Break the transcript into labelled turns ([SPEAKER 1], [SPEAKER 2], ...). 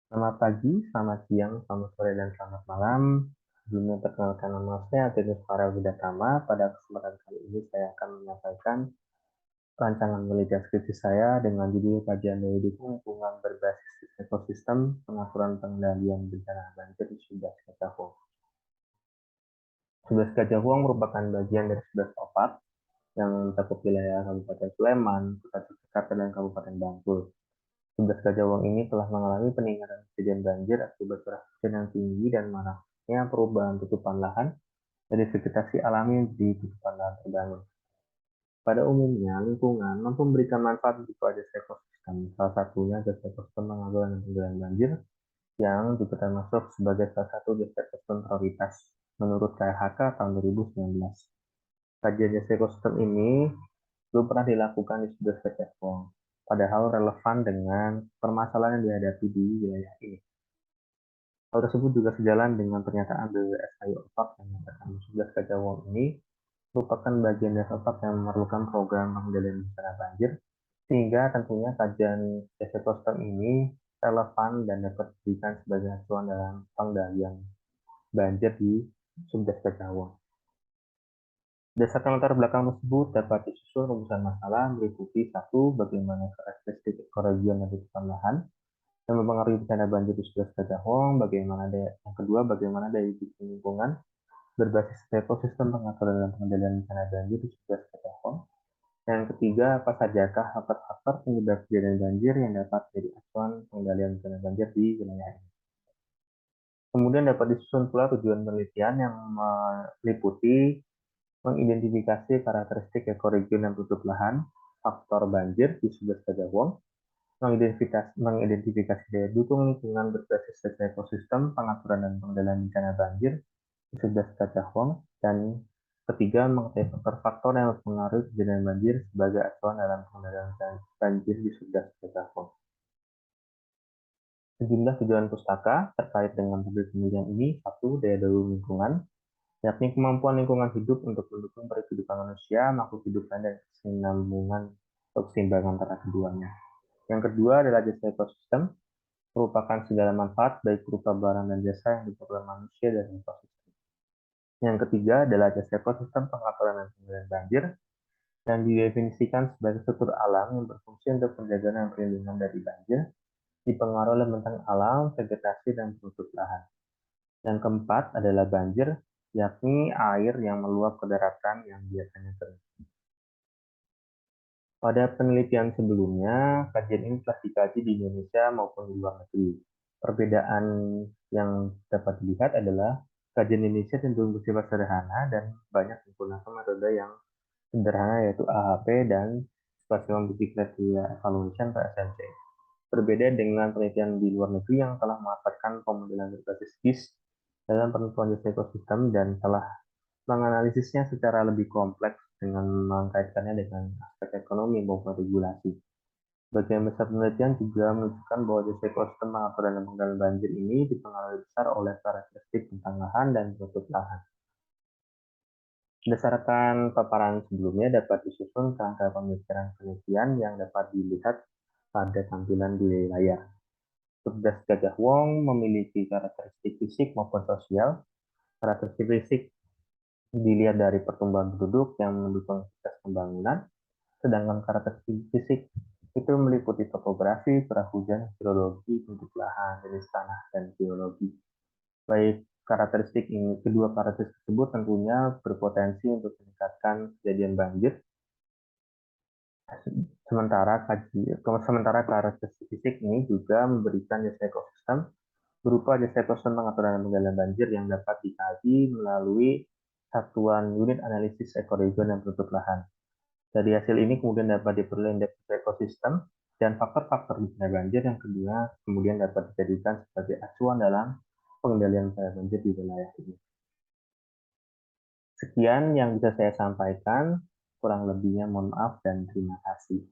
[SPEAKER 1] Selamat pagi, selamat siang, selamat sore, dan selamat malam. Sebelumnya perkenalkan nama saya Atinus Farah Widatama. Pada kesempatan kali ini saya akan menyampaikan rancangan penelitian skripsi saya dengan judul kajian daya dukung lingkungan berbasis ekosistem pengaturan pengendalian bencana banjir di 11 Kacahuang. 11 Kacahuang merupakan bagian dari 11 opat yang mencakup wilayah Kabupaten Sleman, Kota Yogyakarta, dan Kabupaten Bantul. 11 Kacahuang ini telah mengalami peningkatan kejadian banjir akibat curah hujan yang tinggi dan maraknya perubahan tutupan lahan dari vegetasi alami di tutupan lahan terbangun. Pada umumnya, lingkungan mampu memberikan manfaat berupa jasa ekosistem. Salah satunya jasa ekosistem penanggulangan dan pengendalian banjir yang juga termasuk sebagai salah satu jasa ekosistem prioritas menurut KLHK tahun 2019. Kajian jasa ekosistem ini belum pernah dilakukan di sebuah Kacahuang, padahal relevan dengan permasalahan yang dihadapi di wilayah ini. Hal tersebut juga sejalan dengan pernyataan BWSAI OTAK yang menyatakan 11 Kacahuang ini merupakan bagian dari OTAK yang memerlukan program pengendalian bencana banjir, sehingga tentunya kajian jasa ekosistem ini relevan dan dapat diberikan sebagai acuan dalam pengendalian banjir di 11 Kacahuang. Berdasarkan latar belakang tersebut, dapat disusun rumusan masalah meliputi satu, bagaimana karakteristik ekoregion dan tutupan lahan yang mempengaruhi bencana banjir di 11 Kacahuang, yang kedua, bagaimana daya dukung lingkungan berbasis ekosistem pengaturan dan pengendalian bencana banjir di 11 Kacahuang. Yang ketiga, apa sajakah faktor-faktor penyebab kejadian banjir yang dapat menjadi acuan pengendalian bencana banjir di wilayah ini. Kemudian dapat disusun pula tujuan penelitian yang meliputi mengidentifikasi karakteristik ekoregion dan tutup lahan, faktor banjir di 11 Kacahuang, mengidentifikasi daya dukung lingkungan berbasis ekosistem pengaturan dan pengendalian bencana banjir di 11 Kacahuang, dan ketiga, mengetahui faktor-faktor yang mempengaruhi kejadian banjir sebagai acuan dalam pengendalian banjir di 11 Kacahuang. Sejumlah tujuan pustaka terkait dengan topik penelitian ini: satu, daya dukung lingkungan, yakni kemampuan lingkungan hidup untuk mendukung kehidupan manusia, makhluk hidup lain, dan kesinambungan atau keseimbangan antara keduanya. Yang kedua adalah jasa ekosistem, merupakan segala manfaat baik berupa barang dan jasa yang diperlukan manusia dan ekosistem. Yang ketiga adalah jasa ekosistem pengaturan dan pengendalian banjir, yang didefinisikan sebagai struktur alam yang berfungsi untuk penjagaan dan perlindungan dari banjir, dipengaruhi oleh bentang alam, vegetasi, dan penutup lahan. Yang keempat adalah banjir, yakni air yang meluap ke daratan yang biasanya kering. Pada penelitian sebelumnya, kajian ini telah dikaji di Indonesia maupun di luar negeri. Perbedaan yang dapat dilihat adalah kajian Indonesia cenderung bersifat sederhana dan banyak menggunakan metode yang sederhana, yaitu AHP dan Spatial Multi Criteria Evaluation atau SMC. Berbeda dengan penelitian di luar negeri yang telah memanfaatkan pemodelan berbasis GIS dalam penentuan jasa ekosistem dan telah menganalisisnya secara lebih kompleks dengan mengkaitkannya dengan aspek ekonomi maupun regulasi. Bagian besar penelitian juga menunjukkan bahwa jasa ekosistem pengaturan dan pengendalian banjir ini dipengaruhi besar oleh karakteristik bentang lahan dan penutup lahan. Berdasarkan paparan sebelumnya, dapat disusun kerangka pemikiran penelitian yang dapat dilihat pada tampilan di layar. 11 Kacahuang memiliki karakteristik fisik maupun sosial. Karakteristik fisik dilihat dari pertumbuhan penduduk yang mendukung aktivitas pembangunan, sedangkan karakteristik fisik itu meliputi topografi, curah hujan, hidrologi, bentuk lahan, jenis tanah, dan geologi. Baik kedua karakteristik tersebut tentunya berpotensi untuk meningkatkan kejadian banjir. Sementara karakteristik fisik ini juga memberikan jasa ekosistem berupa jasa ekosistem pengaturan dan pengendalian banjir yang dapat dikaji melalui satuan unit analisis ekoregion dan penutup lahan. Dari hasil ini kemudian dapat diperoleh indeks ekosistem dan faktor-faktor bencana banjir yang kedua kemudian dapat dijadikan sebagai acuan dalam pengendalian bencana banjir di wilayah ini. Sekian yang bisa saya sampaikan, kurang lebihnya mohon maaf dan terima kasih.